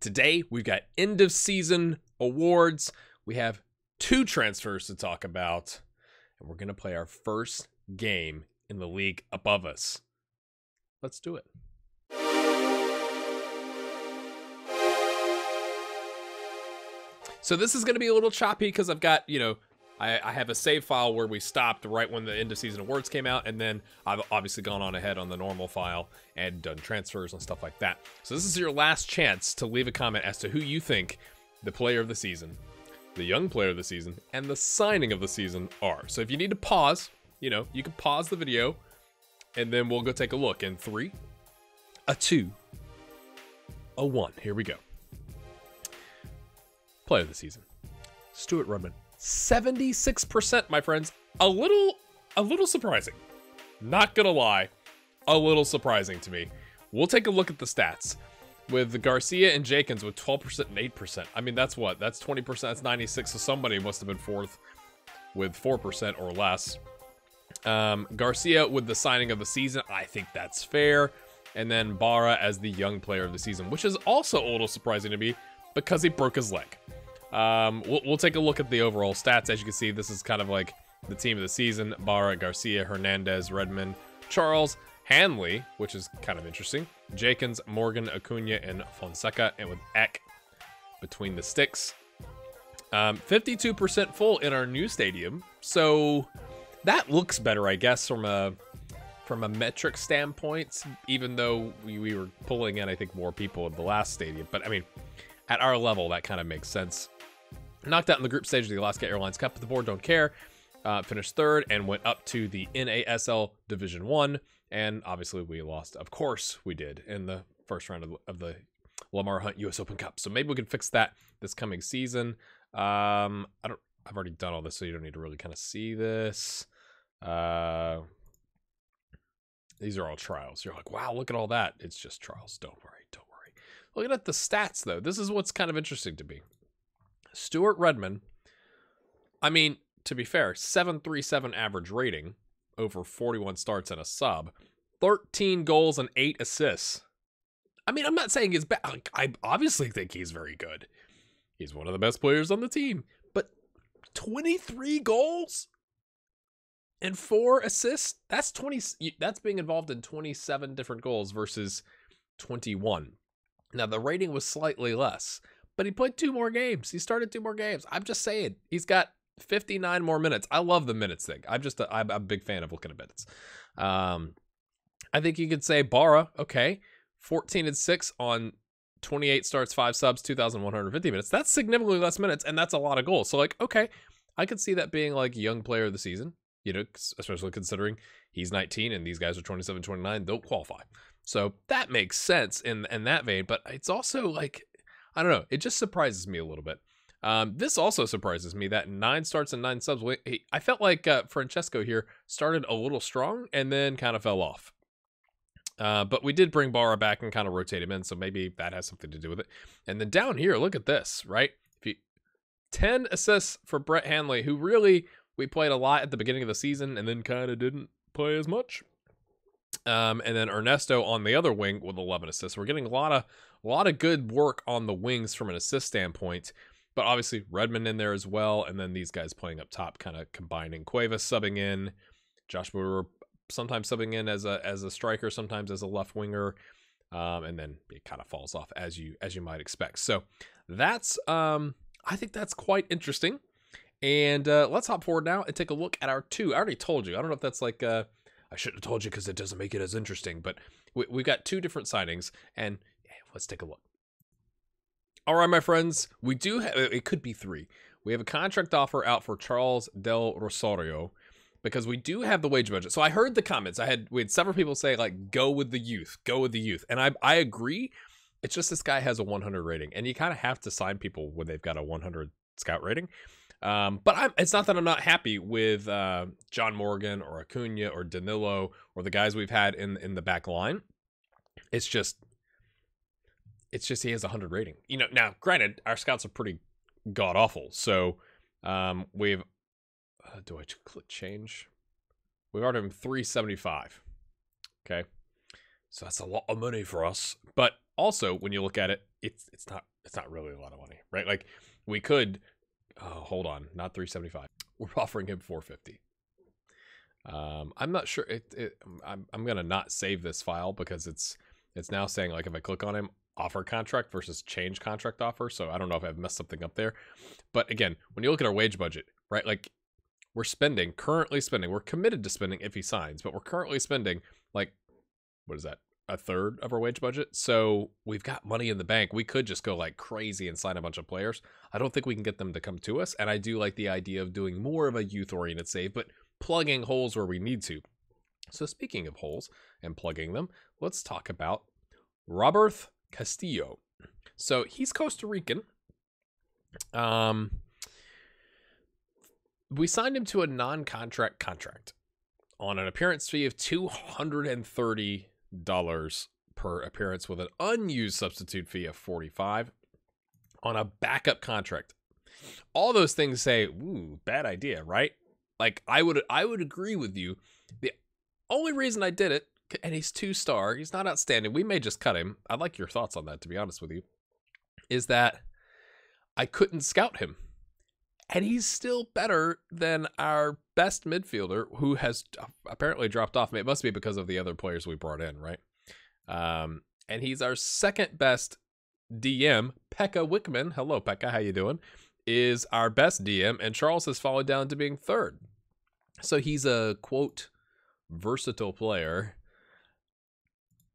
Today, we've got end of season awards. We have 2 transfers to talk about, and we're going to play our first game in the league above us. Let's do it. So this is going to be a little choppy because I've got, I have a save file where we stopped right when the end of season awards came out, and then I've obviously gone on ahead on the normal file and done transfers and stuff like that. So this is your last chance to leave a comment as to who you think the player of the season, the young player of the season, and the signing of the season are. So if you need to pause, you can pause the video, and then we'll go take a look in 3, a 2, a 1. Here we go. Player of the season, Stuart Redmond. 76%, my friends. A little surprising. Not gonna lie, a little surprising to me. We'll take a look at the stats. With Garcia and Jenkins with 12% and 8%. I mean, that's what? That's 20%, that's 96, so somebody must have been 4th with 4% or less. Garcia with the signing of the season, I think that's fair. And then Barra as the young player of the season, which is also a little surprising to me because he broke his leg. We'll take a look at the overall stats. As you can see, this is kind of like the team of the season. Barra, Garcia, Hernandez, Redmond, Charles, Hanley, which is kind of interesting. Jenkins, Morgan, Acuna, and Fonseca, and with Eck between the sticks. 52% full in our new stadium. So that looks better, I guess, from a metric standpoint, even though we were pulling in, I think, more people in the last stadium. But I mean, at our level, that kind of makes sense. Knocked out in the group stage of the Alaska Airlines Cup, but the board don't care. Finished 3rd and went up to the NASL Division One, and obviously we lost. Of course we did in the first round of the Lamar Hunt US Open Cup. So maybe we can fix that this coming season. I've already done all this, so you don't need to really kind of see this. These are all trials. You're like, wow, look at all that. It's just trials. Don't worry. Looking at the stats, though, this is what's kind of interesting to me. Stuart Redmond, I mean, to be fair, 737 average rating, over 41 starts and a sub, 13 goals and 8 assists. I mean, I'm not saying he's bad. I obviously think he's very good. He's one of the best players on the team. But 23 goals and 4 assists? That's being involved in 27 different goals versus 21. Now, the rating was slightly less, but he played 2 more games. He started 2 more games. I'm just saying, he's got 59 more minutes. I love the minutes thing. I'm a big fan of looking at minutes. I think you could say Barra, okay, 14 and 6 on 28 starts, 5 subs, 2,150 minutes. That's significantly less minutes, and that's a lot of goals. So, like, okay, I could see that being like young player of the season, especially considering he's 19 and these guys are 27, 29. They'll qualify. So that makes sense in that vein, but it's also like, I don't know, it just surprises me a little bit. This also surprises me that 9 starts and 9 subs. I felt like Francesco here started a little strong and then kind of fell off. But we did bring Barra back and kind of rotate him in, so maybe that has something to do with it. And then down here, look at this, right? 10 assists for Brett Hanley, who really, we played a lot at the beginning of the season and then kind of didn't play as much. And then Ernesto on the other wing with 11 assists. We're getting a lot of good work on the wings from an assist standpoint, but obviously Redmond in there as well. And then these guys playing up top, kind of combining. Cuevas subbing in, Josh Brewer sometimes subbing in as a striker, sometimes as a left winger. And then it kind of falls off as you might expect. So that's, I think that's quite interesting. And let's hop forward now and take a look at our 2. I already told you. I don't know if that's like, I shouldn't have told you because it doesn't make it as interesting, but we've got 2 different signings, and let's take a look. All right, my friends, we do have, it could be 3. We have a contract offer out for Charles Del Rosario because we do have the wage budget. So I heard the comments. We had several people say, like, go with the youth, and I agree. It's just this guy has a 100 rating, and you kind of have to sign people when they've got a 100 scout rating. But it's not that I'm not happy with John Morgan or Acuna or Danilo or the guys we've had in the back line. It's just he has a 100 rating. Now, granted, our scouts are pretty god-awful. So we've... do I click change? We've ordered him 375. Okay. So that's a lot of money for us. But also, when you look at it, it's not really a lot of money, right? Like we could hold on, not 375. We're offering him 450. I'm not sure I'm gonna not save this file because it's now saying like if I click on him, offer contract versus change contract offer. So I don't know if I've messed something up there. But again, when you look at our wage budget, right? Like we're currently spending, we're committed to spending if he signs, but we're currently spending like, what is that? A third of our wage budget. So we've got money in the bank. We could just go like crazy and sign a bunch of players. I don't think we can get them to come to us. And I do like the idea of doing more of a youth oriented save, but plugging holes where we need to. So speaking of holes and plugging them, let's talk about Robert Castillo. So he's Costa Rican. We signed him to a non-contract contract on an appearance fee of $230 per appearance with an unused substitute fee of $45 on a backup contract. All those things say, ooh, bad idea, right? Like I would agree with you. The only reason I did it, and he's 2-star, he's not outstanding, we may just cut him. I'd like your thoughts on that, to be honest with you, is that I couldn't scout him. And he's still better than our best midfielder, who has apparently dropped off. It must be because of the other players we brought in, right? And he's our second best DM. Pekka Wickman, hello Pekka, how you doing? Is our best DM, and Charles has fallen down to being third. So he's a, quote, versatile player,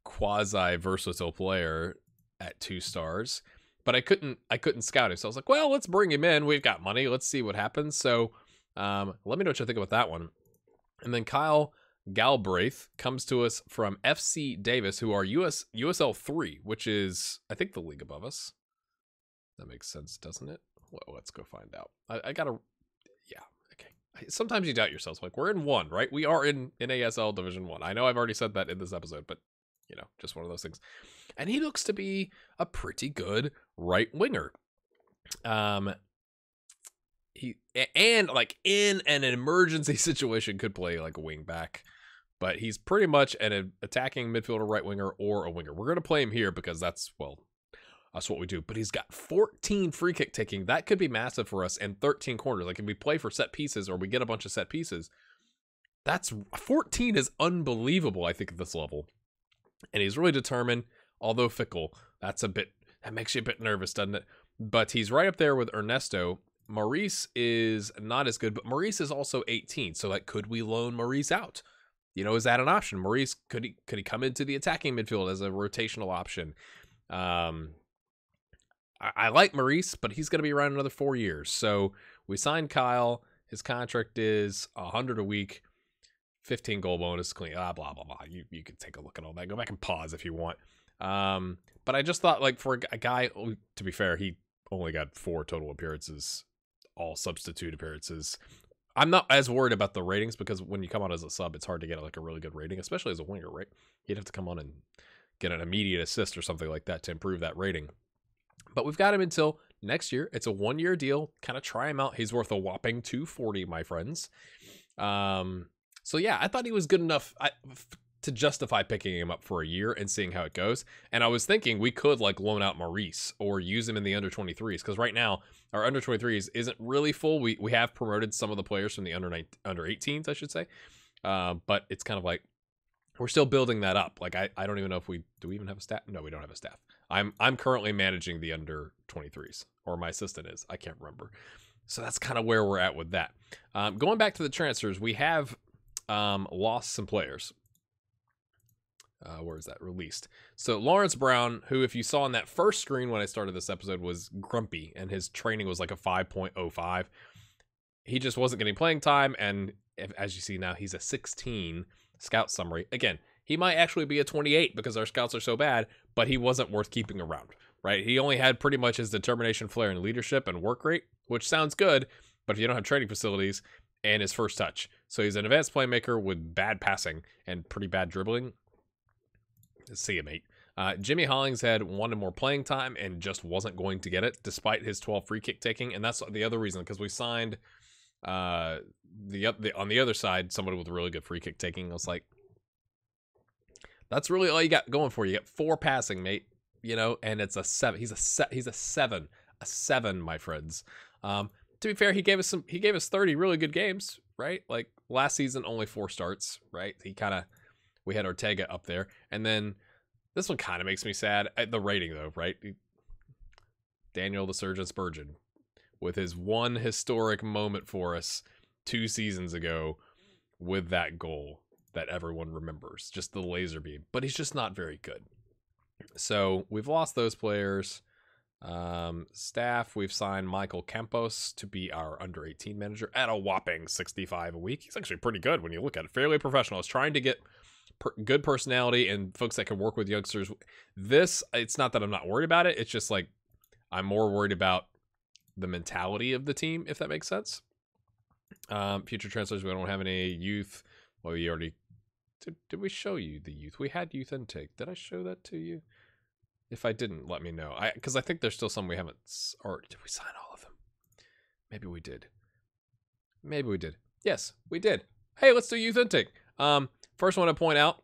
quasi-versatile player at 2 stars. But I couldn't scout him. So I was like, well, let's bring him in. We've got money. Let's see what happens. So let me know what you think about that one. And then Kyle Galbraith comes to us from FC Davis, who are USL 3, which is, I think, the league above us. That makes sense, doesn't it? Well, let's go find out. I gotta, yeah, okay. Sometimes you doubt yourselves. Like, we're in 1, right? We are in NASL Division 1. I know I've already said that in this episode, but you know, just one of those things. And he looks to be a pretty good right winger. He, and like in an emergency situation, could play like a wing back, but he's pretty much an attacking midfielder, right winger, or a winger. We're going to play him here because that's what we do. But he's got 14 free kick taking. That could be massive for us, and 13 corners. Like if we play for set pieces or we get a bunch of set pieces, that's 14 is unbelievable, I think, at this level. And he's really determined, although fickle. That makes you a bit nervous, doesn't it? But he's right up there with Ernesto. Maurice is not as good, but Maurice is also 18. So like, could we loan Maurice out? You know, is that an option? Maurice, could he come into the attacking midfield as a rotational option? I like Maurice, but he's going to be around another 4 years. So we signed Kyle. His contract is $100 a week. 15 goal bonus, clean, blah, blah, blah. You could take a look at all that. Go back and pause if you want. But I just thought, like, for a guy, to be fair, he only got 4 total appearances, all substitute appearances. I'm not as worried about the ratings because when you come on as a sub, it's hard to get like a really good rating, especially as a winger, right? You'd have to come on and get an immediate assist or something like that to improve that rating. But we've got him until next year. It's a 1-year deal. Kind of try him out. He's worth a whopping $240, my friends. So yeah, I thought he was good enough to justify picking him up for a year and seeing how it goes. And I was thinking we could like loan out Maurice or use him in the under 23s, because right now our under 23s isn't really full. We have promoted some of the players from the under 18s, I should say. But it's kind of like we're still building that up. Like I don't even know if we even have a staff. No, we don't have a staff. I'm currently managing the under 23s, or my assistant is. I can't remember. So that's kind of where we're at with that. Going back to the transfers, we have lost some players. Where is that released? So Lawrence Brown, who, if you saw on that first screen when I started this episode, was grumpy and his training was like a 5.05. He just wasn't getting playing time, and as you see now, he's a 16 scout summary. Again, he might actually be a 28 because our scouts are so bad, but he wasn't worth keeping around, right? He only had pretty much his determination, flair, and leadership and work rate, which sounds good, but if you don't have training facilities, and his first touch. So he's an advanced playmaker with bad passing and pretty bad dribbling. See you, mate. Jimmy Hollingshead wanted more playing time and just wasn't going to get it despite his 12 free kick taking. And that's the other reason, because we signed on the other side somebody with really good free kick taking. I was like, that's really all you got going for you. You got 4 passing, mate. you know, and it's a 7. He's a 7, my friends. To be fair, he gave us 30 really good games, right? Like last season, only 4 starts, right? We had Ortega up there, and then this one kind of makes me sad. The rating though, right? Daniel the Surgeon Spurgeon, with his one historic moment for us 2 seasons ago, with that goal that everyone remembers, just the laser beam. But he's just not very good. So we've lost those players. Staff, we've signed Michael Campos to be our under 18 manager at a whopping 65 a week. He's actually pretty good when you look at it. Fairly professional. He's trying to get good personality and folks that can work with youngsters. It's not that I'm not worried about it. It's just like I'm more worried about the mentality of the team, if that makes sense. Future transfers, we don't have any youth. Well, we already did we show you the youth? We had youth intake. Did I show that to you? If I didn't, let me know. Because I think there's still some we haven't. Or did we sign all of them? Maybe we did. Yes, we did. Hey, let's do youth intake. First one to point out,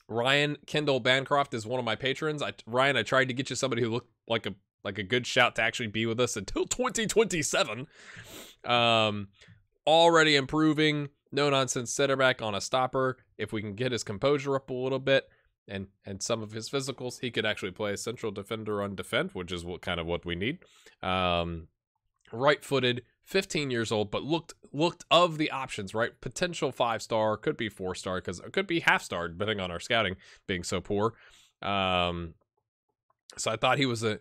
Ryan Kendall Bancroft is one of my patrons. Ryan, I tried to get you somebody who looked like a good shout to actually be with us until 2027. Already improving. No nonsense center back on a stopper. If we can get his composure up a little bit and some of his physicals, he could actually play a central defender on defend, which is what we need. Right-footed, 15 years old, but looked of the options, right? Potential 5-star, could be 4-star, because it could be half-star, depending on our scouting being so poor. So I thought he was a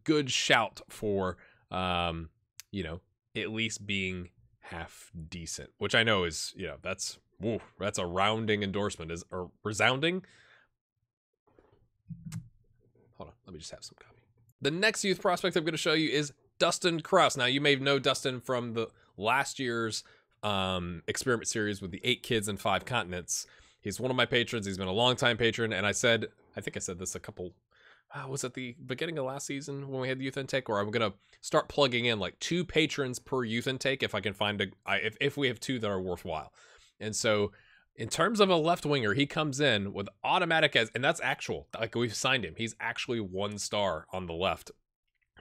good shout for, at least being half decent, which I know is, that's a rounding endorsement. Or resounding? Hold on, let me just have some coffee. The next youth prospect I'm going to show you is Dustin Kraus. Now, you may know Dustin from the last year's experiment series with the 8 kids in 5 continents. He's one of my patrons. He's been a long-time patron, and I think I said this a couple... was it the beginning of last season when we had the youth intake? Or I'm going to start plugging in like 2 patrons per youth intake if I can find if we have 2 that are worthwhile. And so in terms of a left winger, he comes in with automatic and that's actual, like we've signed him. He's actually 1-star on the left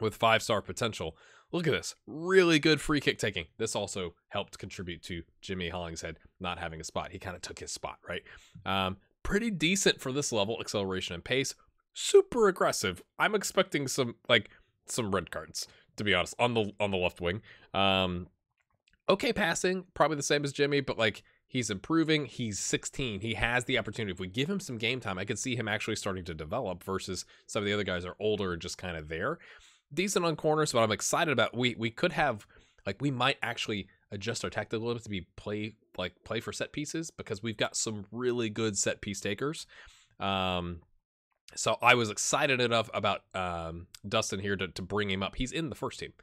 with 5-star potential. Look at this. Really good free kick taking. This also helped contribute to Jimmy Hollingshead not having a spot. He kind of took his spot, right? Pretty decent for this level, acceleration and pace. Super aggressive. I'm expecting some red cards, to be honest, on the left wing. Okay passing, probably the same as Jimmy, but like he's improving. He's 16. He has the opportunity. If we give him some game time, I could see him actually starting to develop versus some of the other guys are older and just kind of there. Decent on corners, but I'm excited about we could have we might actually adjust our tactic a little bit to be play for set pieces, because we've got some really good set piece takers. So I was excited enough about Dustin here to bring him up. He's in the first team,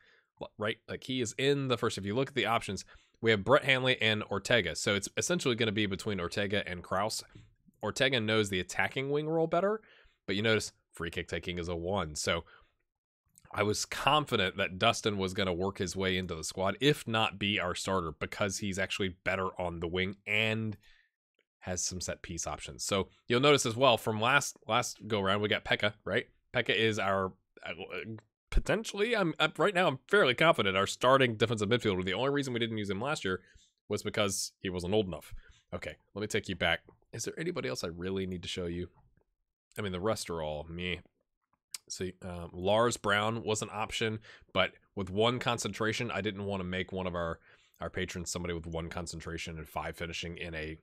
right? Like he is in the first. If you look at the options, we have Brett Hanley and Ortega. So it's essentially going to be between Ortega and Kraus. Ortega knows the attacking wing role better, but you notice free kick taking is a 1. So I was confident that Dustin was going to work his way into the squad, if not be our starter, because he's actually better on the wing and has some set piece options. So you'll notice as well from last go round, we got Pekka, right? Pekka is our potentially, right now I'm fairly confident, our starting defensive midfielder. The only reason we didn't use him last year was because he wasn't old enough. Okay, let me take you back. Is there anybody else I really need to show you? I mean, the rest are all me. See, Lars Brown was an option, but with 1 concentration, I didn't want to make one of our patrons somebody with 1 concentration and 5 finishing in a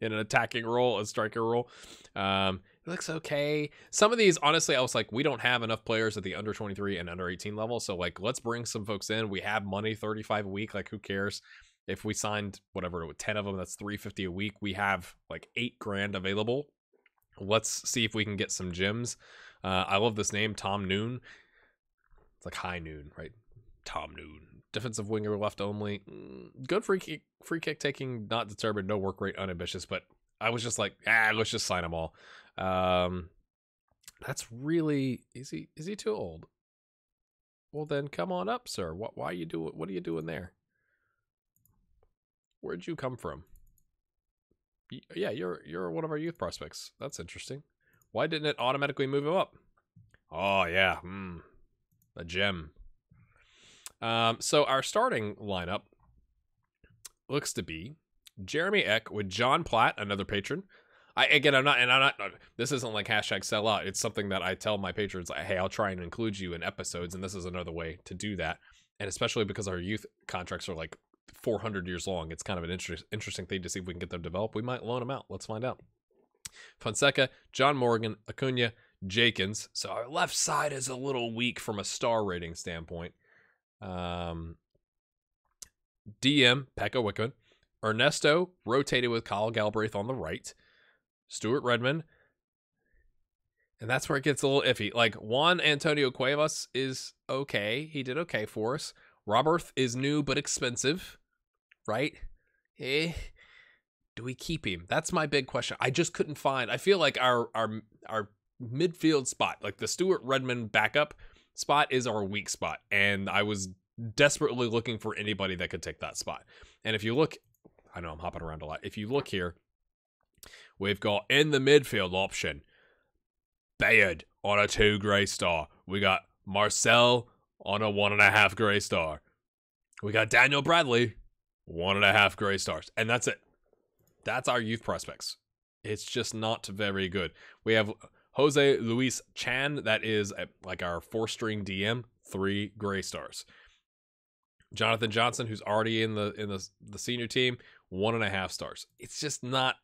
in an attacking role, a striker role. It looks okay. Some of these, honestly, I was like, we don't have enough players at the under 23 and under 18 level, so let's bring some folks in. We have money, 35 a week. Who cares? If we signed whatever, 10 of them, that's $350 a week. We have $8,000 available. Let's see if we can get some gems. I love this name, Tom Noon. It's high noon, right? Tom Noon. Defensive winger, left only. Good free kick taking, not determined, no work rate, unambitious. But I was just let's just sign them all. That's really, is he too old? Well then, come on up, sir. What are you doing there? Where'd you come from? Yeah, you're one of our youth prospects. That's interesting. Why didn't it automatically move him up? Oh, yeah. A gem. So our starting lineup looks to be Jeremy Eck with John Platt, another patron. I'm not, this isn't like hashtag sell out. It's something that I tell my patrons, like, hey, I'll try and include you in episodes, and this is another way to do that. And especially because our youth contracts are like 400 years long, it's kind of an interesting thing to see if we can get them developed. We might loan them out. Let's find out. Fonseca, John Morgan, Acuna, Jakins. So our left side is a little weak from a star rating standpoint. DM, Pekka Wickman. Ernesto rotated with Kyle Galbraith on the right. Stuart Redmond. And that's where it gets a little iffy. Like, Juan Antonio Cuevas is okay. He did okay for us. Robert is new but expensive, right? Do we keep him? That's my big question. I just couldn't find. I feel like our midfield spot, like the Stuart Redmond backup spot, is our weak spot. And I was desperately looking for anybody that could take that spot. And if you look, I know I'm hopping around a lot. If you look here, we've got in the midfield option, Bayard on a 2 gray star. We got Marcel on a 1.5 gray star. We got Daniel Bradley, 1.5 gray stars. And that's it. That's our youth prospects. It's just not very good. We have Jose Luis Chan. That is like our 4-string DM, 3 gray stars. Jonathan Johnson, who's already in the senior team, 1.5 stars. It's just not.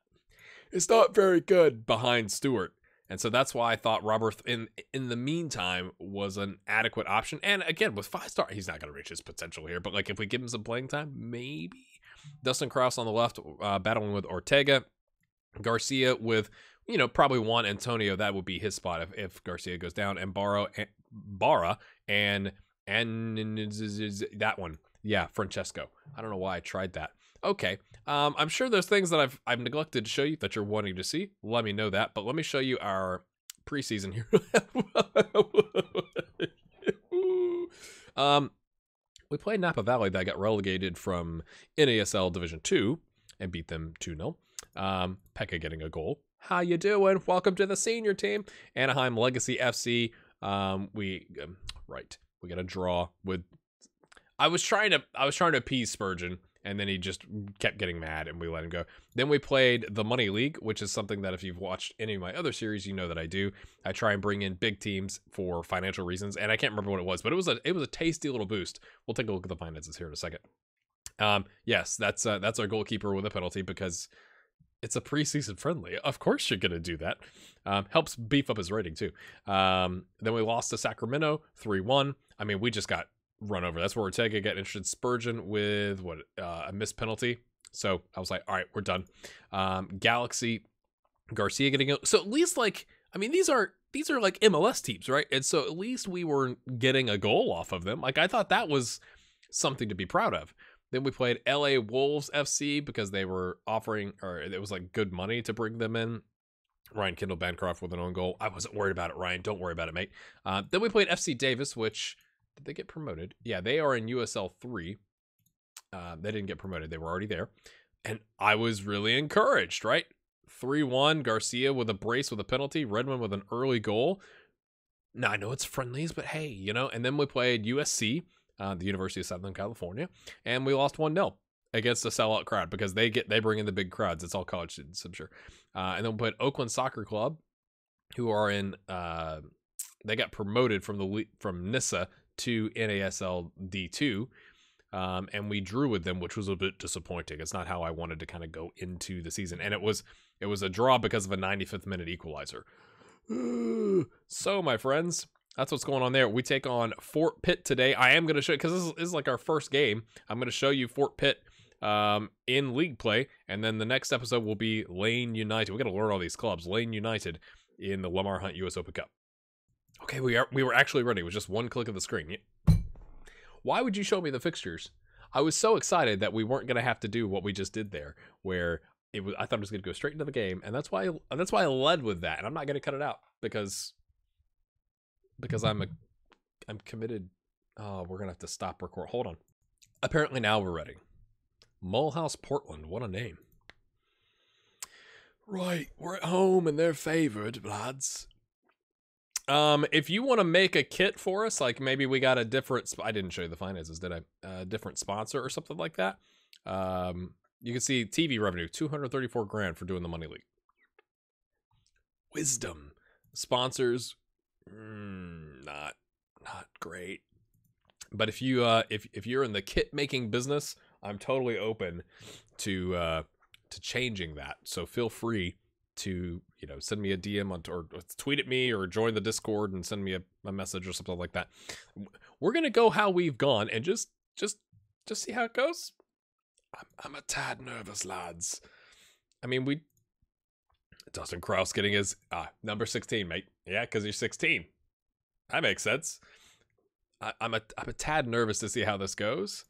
It's not very good behind Stewart. And so that's why I thought Robert, in the meantime, was an adequate option. And again, with 5 stars, he's not going to reach his potential here. But like, if we give him some playing time, maybe. Dustin Krause on the left, battling with Ortega. Garcia with, probably Juan Antonio. That would be his spot if Garcia goes down. And Barra and that one. Yeah, Francesco. I don't know why I tried that. Okay. I'm sure there's things that I've neglected to show you that you're wanting to see. Let me know that. But let me show you our preseason here. We played Napa Valley that got relegated from NASL Division 2 and beat them 2-0. Pekka getting a goal. How you doing? Welcome to the senior team. Anaheim Legacy FC. We got a draw with. I was trying to appease Spurgeon, and then he just kept getting mad, and we let him go. Then we played the Money League, which is something that if you've watched any of my other series, you know that I do. I try and bring in big teams for financial reasons, and I can't remember what it was, but it was a tasty little boost. We'll take a look at the finances here in a second. Yes, that's our goalkeeper with a penalty because it's a preseason friendly. Of course you're gonna do that. Helps beef up his rating too. Then we lost to Sacramento 3-1. I mean, we just got run over. That's where Ortega got interested. Spurgeon with a missed penalty. So I was like, all right, we're done. Galaxy, Garcia getting it. So at least these are like MLS teams, right? And so at least we were getting a goal off of them. Like, I thought that was something to be proud of. Then we played LA Wolves FC because they were offering, or it was like good money to bring them in. Ryan Kendall Bancroft with an own goal. I wasn't worried about it, Ryan. Don't worry about it, mate. Then we played FC Davis, which, did they get promoted? Yeah, they are in USL 3. They didn't get promoted. They were already there. And I was really encouraged, right? 3-1, Garcia with a brace with a penalty, Redmond with an early goal. Now, I know it's friendlies, but hey, And then we played USC, the University of Southern California, and we lost 1-0 against a sellout crowd because they bring in the big crowds. It's all college students, I'm sure. And then we played Oakland Soccer Club, who are in, they got promoted from NISA to NASL D2, and we drew with them, which was a bit disappointing. It's not how I wanted to kind of go into the season, and it was a draw because of a 95th minute equalizer. So, my friends, that's what's going on there. We take on Fort Pitt today. I am going to show you, because this is like our first game. I'm going to show you Fort Pitt in league play, and then the next episode will be Lane United. We got to learn all these clubs. Lane United in the Lamar Hunt US Open Cup. Okay, we were actually ready. It was just one click of the screen. Why would you show me the fixtures? I was so excited that we weren't going to have to do what we just did there, where I thought it was going to go straight into the game, and that's why I led with that, and I'm not going to cut it out because I'm committed. Oh, we're going to have to stop record. Hold on. Apparently now we're ready. Mulhouse, Portland. What a name. Right, we're at home and they're favored, lads. If you want to make a kit for us, like maybe we got a different, I didn't show you the finances, did I? Different sponsor or something like that. You can see TV revenue, 234 grand for doing the Money League. Wisdom. Sponsors, not great. But if you if you're in the kit making business, I'm totally open to changing that. So feel free to, you know, send me a DM or tweet at me or join the Discord and send me a message or something like that. We're gonna go how we've gone and just see how it goes. I'm a tad nervous, lads. I mean, Dustin Krause getting his number 16, mate. Yeah, because you're 16. That makes sense. I'm a tad nervous to see how this goes.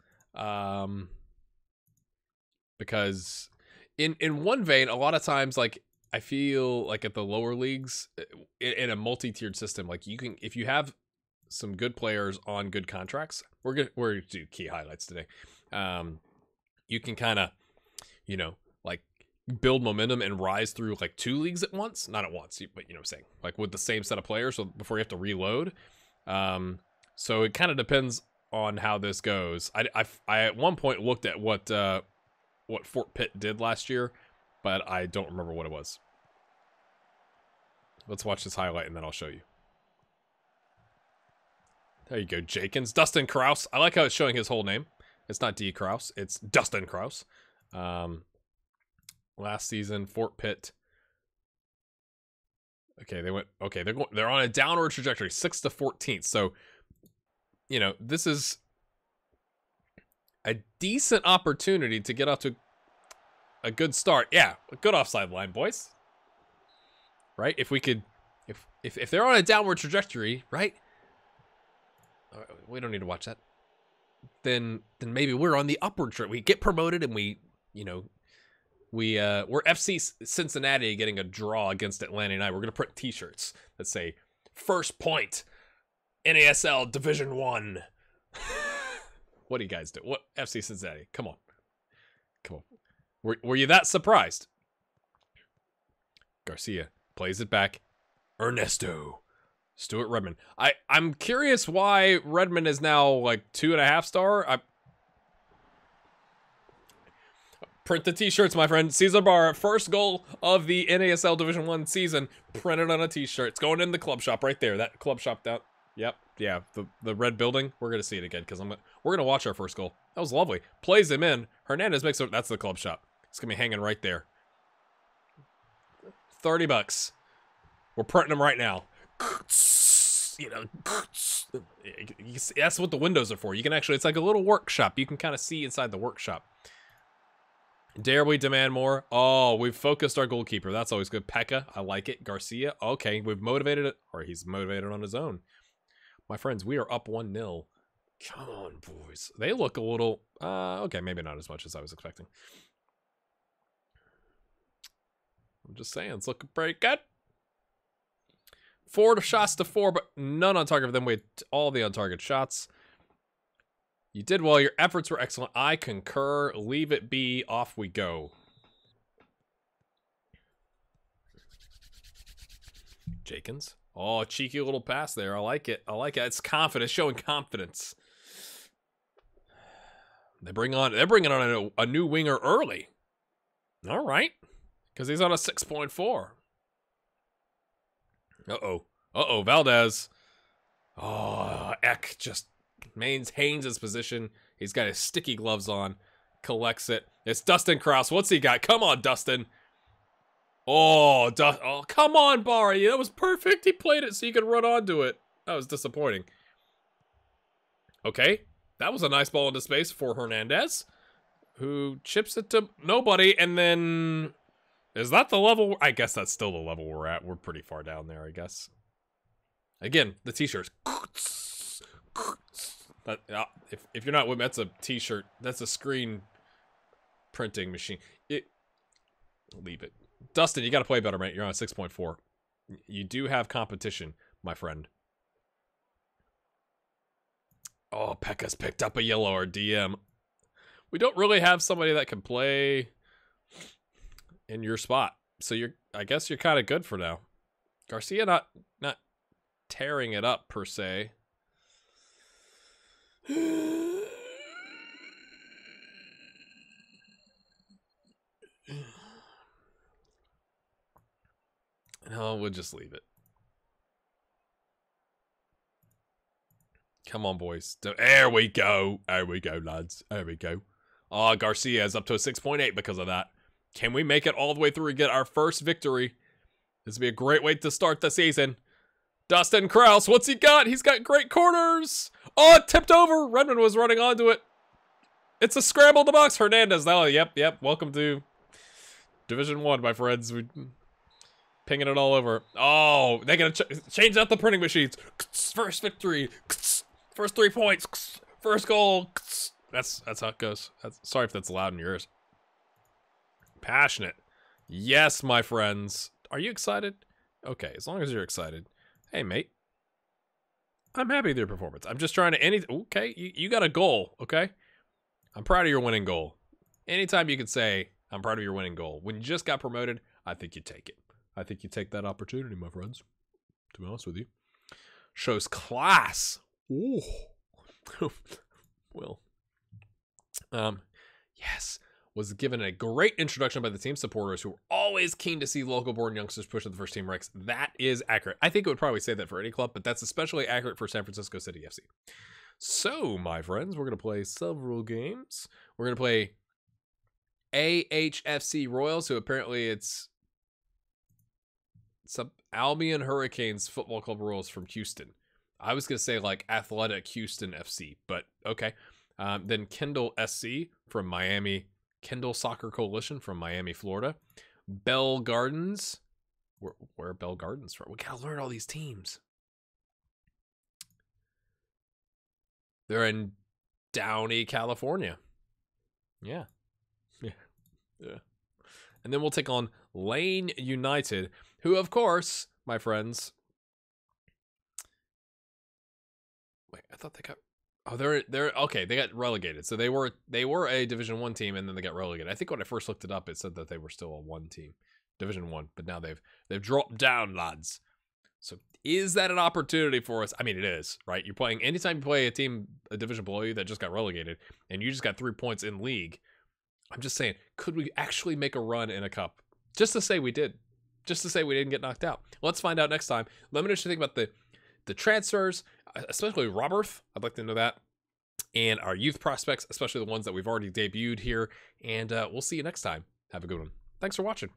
Because in one vein, a lot of times, like, I feel like at the lower leagues in a multi-tiered system, like if you have some good players on good contracts, we're gonna do key highlights today. You can kind of, you know, like build momentum and rise through like 2 leagues at once, not at once, but you know what I'm saying, like with the same set of players, so before you have to reload. So it kind of depends on how this goes. I at one point looked at what Fort Pitt did last year, but I don't remember what it was. Let's watch this highlight and then I'll show you. There you go, Jakins. Dustin Krause. I like how it's showing his whole name. It's not D. Krause. It's Dustin Krause. Last season, Fort Pitt. Okay, they're on a downward trajectory, 6th to 14th. So, you know, this is a decent opportunity to get off to a good start. Yeah, a good offside line, boys. Right? If we could, if they're on a downward trajectory, right? We don't need to watch that. Then maybe we're on the upward trend. We get promoted and we, you know, we're FC Cincinnati getting a draw against Atlanta United. We're gonna print T-shirts that say "First Point, NASL Division One." What do you guys do? What FC Cincinnati? Come on. Were you that surprised? Garcia plays it back. Ernesto. Stuart Redmond. I'm curious why Redmond is now like 2.5 star. Print the T-shirts, my friend. Cesar Barra, first goal of the NASL Division One season, printed on a T-shirt. It's going in the club shop right there. That club shop down. Yep, yeah, the red building. We're gonna see it again because we're gonna watch our first goal. That was lovely. Plays him in. Hernandez makes it. That's the club shop. It's gonna be hanging right there. $30. We're printing them right now. You know, that's what the windows are for. You can actually, it's like a little workshop. You can kind of see inside the workshop. Dare we demand more? Oh, we've focused our goalkeeper. That's always good. Pekka, I like it. Garcia, okay, we've motivated it, or he's motivated on his own. My friends, we are up 1-0. Come on, boys. They look a little, okay, maybe not as much as I was expecting. I'm just saying, it's looking pretty good. 4 shots to 4, but none on target for them. We had all the on target shots. You did well. Your efforts were excellent. I concur. Leave it be. Off we go. Jakins. Oh, cheeky little pass there. I like it. I like it. It's confidence, showing confidence. They're bringing on a new winger early. All right, because he's on a 6.4. Uh-oh, Valdez. Oh, Eck just maintains his position. He's got his sticky gloves on. Collects it. It's Dustin Krause. What's he got? Come on, Dustin. Oh, come on, Barry. That was perfect. He played it so you could run onto it. That was disappointing. Okay, that was a nice ball into space for Hernandez, who chips it to nobody, and then... Is that the level? I guess that's still the level we're at. We're pretty far down there, I guess. Again, the T-shirts. If you're not with me, that's a T-shirt. That's a screen printing machine. Leave it. Dustin, you got to play better, mate. You're on a 6.4. You do have competition, my friend. Oh, Pekka's picked up a yellow or DM. We don't really have somebody that can play in your spot. So I guess you're kind of good for now. Garcia not tearing it up per se. No, we'll just leave it. Come on, boys. There we go. There we go, lads. There we go. Oh, Garcia is up to a 6.8 because of that. Can we make it all the way through and get our first victory? This would be a great way to start the season. Dustin Krause, what's he got? He's got great corners. Oh, it tipped over. Redmond was running onto it. It's a scramble in the box. Hernandez. Oh, yep. Welcome to Division One, my friends. We're pinging it all over. Oh, they gotta change out the printing machines. First victory. First 3 points. First goal. That's how it goes. Sorry if that's loud in your ears. Passionate. Yes, my friends. Are you excited? Okay, as long as you're excited. Hey, mate. I'm happy with your performance. I'm just trying to... Okay, you got a goal, okay? I'm proud of your winning goal. Anytime you could say, I'm proud of your winning goal. When you just got promoted, I think you take it. I think you take that opportunity, my friends. To be honest with you. Shows class. Ooh. Well. Yes. Was given a great introduction by the team supporters who were always keen to see local born youngsters push to the first team ranks. That is accurate. I think it would probably say that for any club, but that's especially accurate for San Francisco City FC. So, my friends, we're going to play several games. We're going to play AHFC Royals, who apparently it's some Albion Hurricanes Football Club Royals from Houston. I was going to say like Athletic Houston FC, but okay. Then Kendall SC from Miami. Kendall Soccer Coalition from Miami, Florida. Bell Gardens. Where are Bell Gardens from? We gotta learn all these teams. They're in Downey, California. Yeah. And then we'll take on Lane United, who, of course, my friends. Wait, I thought they got... Oh, they're okay. They got relegated. So they were a Division One team, and then they got relegated. I think when I first looked it up, it said that they were still a one team, Division One, but now they've dropped down, lads. So is that an opportunity for us? I mean, it is, right? You're playing anytime you play a team a division below you that just got relegated, and you just got 3 points in league. I'm just saying, could we actually make a run in a cup? Just to say we did, just to say we didn't get knocked out. Let's find out next time. Let me know what you think about the transfers, especially Roberth. I'd like to know that. And our youth prospects, especially the ones that we've already debuted here. And we'll see you next time. Have a good one. Thanks for watching.